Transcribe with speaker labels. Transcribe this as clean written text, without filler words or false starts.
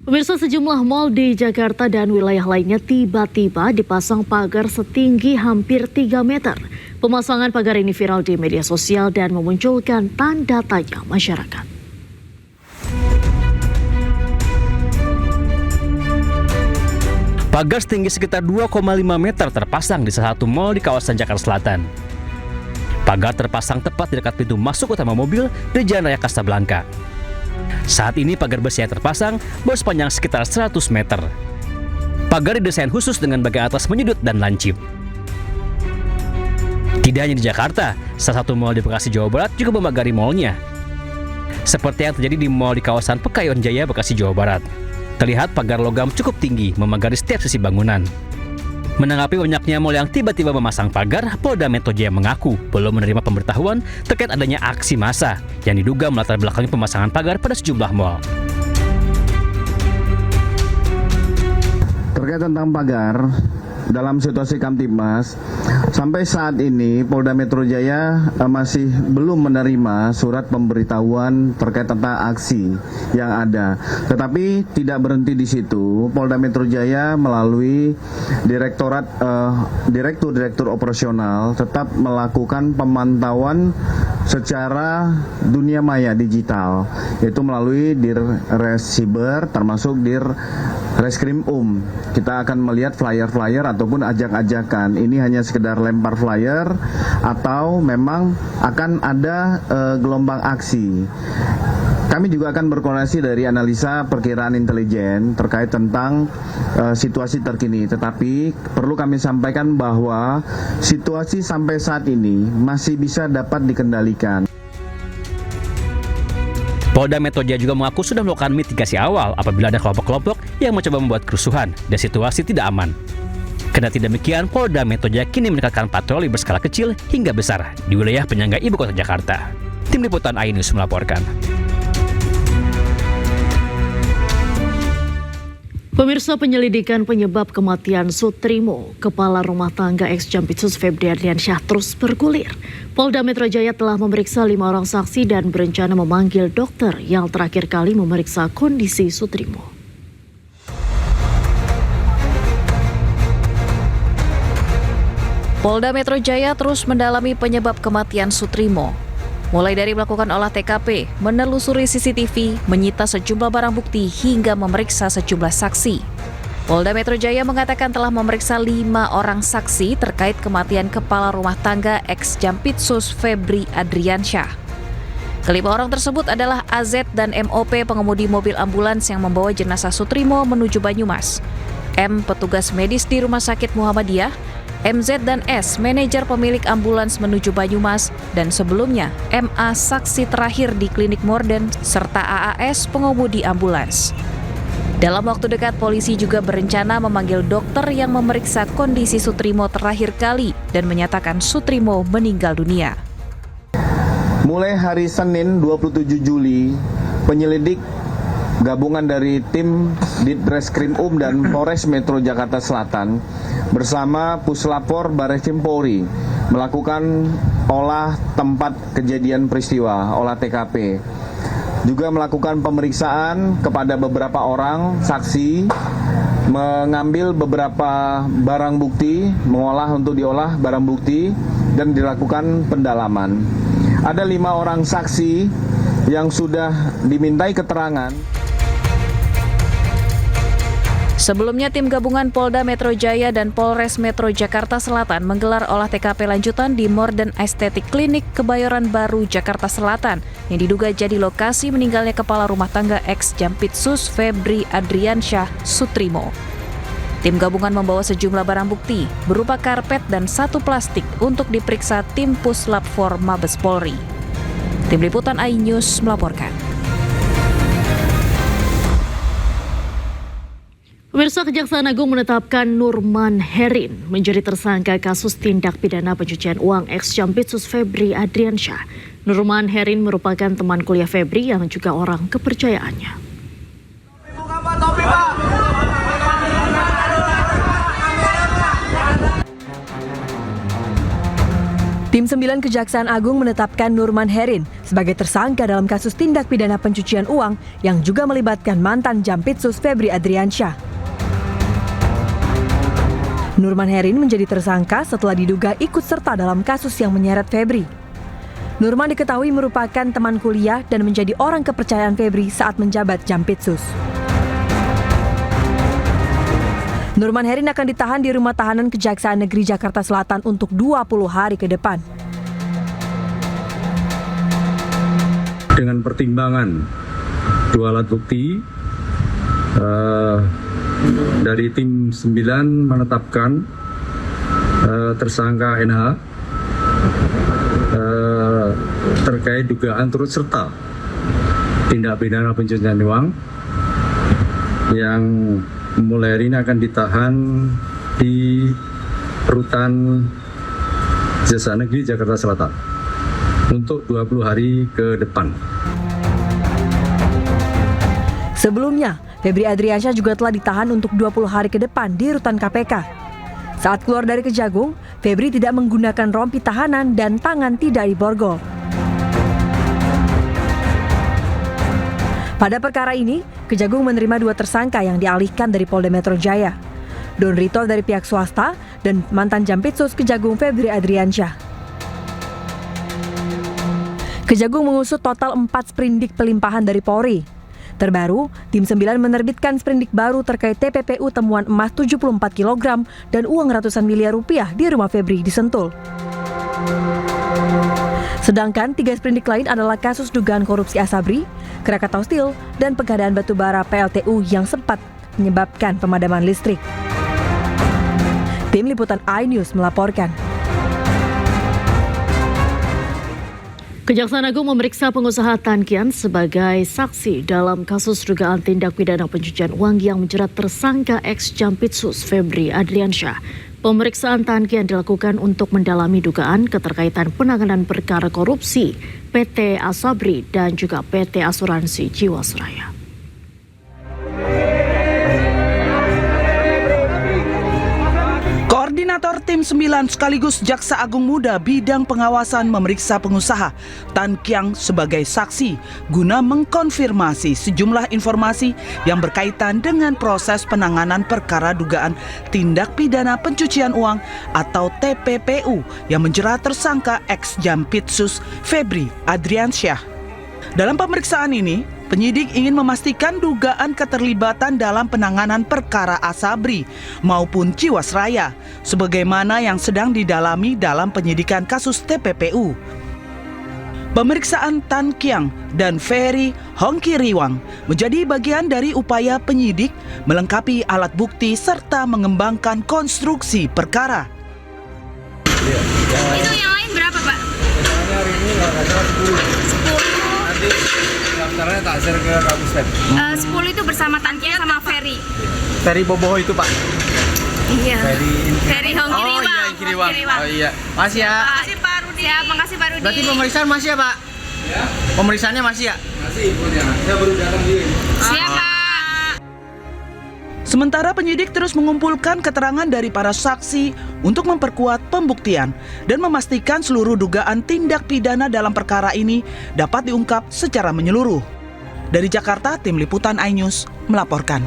Speaker 1: Pemirsa, sejumlah mal di Jakarta dan wilayah lainnya tiba-tiba dipasang pagar setinggi hampir 3 meter. Pemasangan pagar ini viral di media sosial dan memunculkan tanda tanya masyarakat.
Speaker 2: Pagar setinggi sekitar 2,5 meter terpasang di salah satu mal di kawasan Jakarta Selatan. Pagar terpasang tepat di dekat pintu masuk utama mobil di Jalan Raya Kasablanka. Saat ini pagar besi yang terpasang bersepanjang sekitar 100 meter. Pagar didesain khusus dengan bagian atas menyudut dan lancip. Tidak hanya di Jakarta, salah satu mal di Bekasi, Jawa Barat juga memagari malnya. Seperti yang terjadi di mal di kawasan Pekayon Jaya, Bekasi, Jawa Barat. Terlihat pagar logam cukup tinggi memagari setiap sisi bangunan. Menanggapi banyaknya mal yang tiba-tiba memasang pagar, Polda Metro Jaya mengaku belum menerima pemberitahuan terkait adanya aksi massa yang diduga melatar belakangi pemasangan pagar pada sejumlah mal.
Speaker 3: Terkait tentang pagar, dalam situasi Kamtibmas, sampai saat ini Polda Metro Jaya masih belum menerima surat pemberitahuan terkait tentang aksi yang ada. Tetapi tidak berhenti di situ, Polda Metro Jaya melalui Direktur Operasional tetap melakukan pemantauan secara dunia maya digital, yaitu melalui Dirresiber termasuk Dirreskrim Kita akan melihat flyer-flyer ataupun ajak-ajakan. Ini hanya sekedar lempar flyer atau memang akan ada gelombang aksi. Kami juga akan berkoordinasi dari analisa perkiraan intelijen terkait tentang situasi terkini. Tetapi perlu kami sampaikan bahwa situasi sampai saat ini masih bisa dapat dikendalikan.
Speaker 2: Polda Metro Jaya juga mengaku sudah melakukan mitigasi awal apabila ada kelompok-kelompok yang mencoba membuat kerusuhan dan situasi tidak aman. Kendati demikian, Polda Metro Jaya kini meningkatkan patroli berskala kecil hingga besar di wilayah penyangga ibu kota Jakarta. Tim Liputan iNews melaporkan.
Speaker 1: Pemirsa, penyelidikan penyebab kematian Sutrimo, kepala rumah tangga ex-Jampitsus Febri Adriansyah, terus bergulir. Polda Metro Jaya telah memeriksa 5 orang saksi dan berencana memanggil dokter yang terakhir kali memeriksa kondisi Sutrimo.
Speaker 4: Polda Metro Jaya terus mendalami penyebab kematian Sutrimo. Mulai dari melakukan olah TKP, menelusuri CCTV, menyita sejumlah barang bukti, hingga memeriksa sejumlah saksi. Polda Metro Jaya mengatakan telah memeriksa 5 orang saksi terkait kematian kepala rumah tangga ex-Jampitsus Febri Adriansyah. Kelima orang tersebut adalah AZ dan MOP, pengemudi mobil ambulans yang membawa jenazah Sutrimo menuju Banyumas, M, petugas medis di Rumah Sakit Muhammadiyah, MZ dan S, manajer pemilik ambulans menuju Banyumas, dan sebelumnya MA, saksi terakhir di klinik Morden, serta AAS, pengemudi ambulans. Dalam waktu dekat, polisi juga berencana memanggil dokter yang memeriksa kondisi Sutrimo terakhir kali dan menyatakan Sutrimo meninggal dunia.
Speaker 3: Mulai hari Senin 27 Juli, penyelidik gabungan dari tim Ditreskrim dan Polres Metro Jakarta Selatan bersama Puslapor Barreskrim Polri melakukan olah tempat kejadian peristiwa, olah TKP. Juga melakukan pemeriksaan kepada beberapa orang saksi, mengambil beberapa barang bukti, mengolah untuk diolah barang bukti, dan dilakukan pendalaman. Ada 5 orang saksi yang sudah dimintai keterangan.
Speaker 4: Sebelumnya, tim gabungan Polda Metro Jaya dan Polres Metro Jakarta Selatan menggelar olah TKP lanjutan di Morden Estetik Klinik Kebayoran Baru, Jakarta Selatan, yang diduga jadi lokasi meninggalnya kepala rumah tangga ex-Jampitsus Febri Adriansyah Sutrimo. Tim gabungan membawa sejumlah barang bukti berupa karpet dan 1 plastik untuk diperiksa tim Puslap 4 Mabes Polri. Tim Liputan iNews melaporkan.
Speaker 1: Pemirsa, Kejaksaan Agung menetapkan Nurman Herin menjadi tersangka kasus tindak pidana pencucian uang ex-Jampitsus Febri Adriansyah. Nurman Herin merupakan teman kuliah Febri yang juga orang kepercayaannya.
Speaker 4: Tim
Speaker 5: Tim 9 Kejaksaan Agung menetapkan Nurman Herin sebagai tersangka dalam kasus tindak pidana pencucian uang yang juga melibatkan mantan Jampitsus Febri Adriansyah. Nurman Herin menjadi tersangka setelah diduga ikut serta dalam kasus yang menyeret Febri. Nurman diketahui merupakan teman kuliah dan menjadi orang kepercayaan Febri saat menjabat Jampitsus. Nurman Herin akan ditahan di Rumah Tahanan Kejaksaan Negeri Jakarta Selatan untuk 20 hari ke depan.
Speaker 6: Dengan pertimbangan dua alat bukti, dari tim 9 menetapkan tersangka NH terkait dugaan turut serta tindak pidana pencucian uang yang mulai hari ini akan ditahan di Rutan Kejaksaan Negeri Jakarta Selatan untuk 20 hari ke depan.
Speaker 5: Sebelumnya, Febri Adriansyah juga telah ditahan untuk 20 hari ke depan di Rutan KPK. Saat keluar dari Kejagung, Febri tidak menggunakan rompi tahanan dan tangan tidak diborgol. Pada perkara ini, Kejagung menerima 2 tersangka yang dialihkan dari Polda Metro Jaya. Don Rito dari pihak swasta dan mantan Jampitsus Kejagung Febri Adriansyah. Kejagung mengusut total 4 sprindik pelimpahan dari Polri. Terbaru, tim 9 menerbitkan sprindik baru terkait TPPU temuan emas 74 kg dan uang ratusan miliar rupiah di rumah Febri di Sentul. Sedangkan 3 sprindik lain adalah kasus dugaan korupsi Asabri, Krakatau Steel, dan pengadaan batubara PLTU yang sempat menyebabkan pemadaman listrik. Tim Liputan iNews melaporkan.
Speaker 1: Kejaksaan Agung memeriksa pengusaha Tan Kian sebagai saksi dalam kasus dugaan tindak pidana pencucian uang yang menjerat tersangka ex-Jampitsus Febri Adriansyah. Pemeriksaan Tan Kian dilakukan untuk mendalami dugaan keterkaitan penanganan perkara korupsi PT Asabri dan juga PT Asuransi Jiwasraya.
Speaker 7: Koordinator Tim 9 sekaligus Jaksa Agung Muda bidang pengawasan memeriksa pengusaha Tan Kian sebagai saksi guna mengkonfirmasi sejumlah informasi yang berkaitan dengan proses penanganan perkara dugaan tindak pidana pencucian uang atau TPPU yang menjerat tersangka ex-Jampitsus Febri Adriansyah. Dalam pemeriksaan ini, penyidik ingin memastikan dugaan keterlibatan dalam penanganan perkara Asabri maupun Jiwasraya, sebagaimana yang sedang didalami dalam penyidikan kasus TPPU. Pemeriksaan Tan Kian dan Ferry Hongkiriwang menjadi bagian dari upaya penyidik melengkapi alat bukti serta mengembangkan konstruksi perkara.
Speaker 8: Itu yang lain berapa, Pak?
Speaker 9: Hari ini nggak salah 10. Nanti daftarnya tak share ke kampus Feb.
Speaker 8: 10 itu bersama Tan Kian sama Ferry.
Speaker 9: Ferry Boboho itu, Pak.
Speaker 8: Iya.
Speaker 9: Ferry
Speaker 8: Hongkiriwang.
Speaker 9: Oh iya, Hongkiriwang. Oh iya. Makasih ya.
Speaker 8: Makasih Pak Rudi. Siap, makasih Pak Rudi.
Speaker 9: Berarti pemeriksaan masih ya, Pak? Ya. Pemeriksaannya masih ya? Masih, Ibunya. Saya baru datang diri.
Speaker 8: Siap, Pak.
Speaker 7: Sementara penyidik terus mengumpulkan keterangan dari para saksi untuk memperkuat pembuktian dan memastikan seluruh dugaan tindak pidana dalam perkara ini dapat diungkap secara menyeluruh. Dari Jakarta, Tim Liputan iNews melaporkan.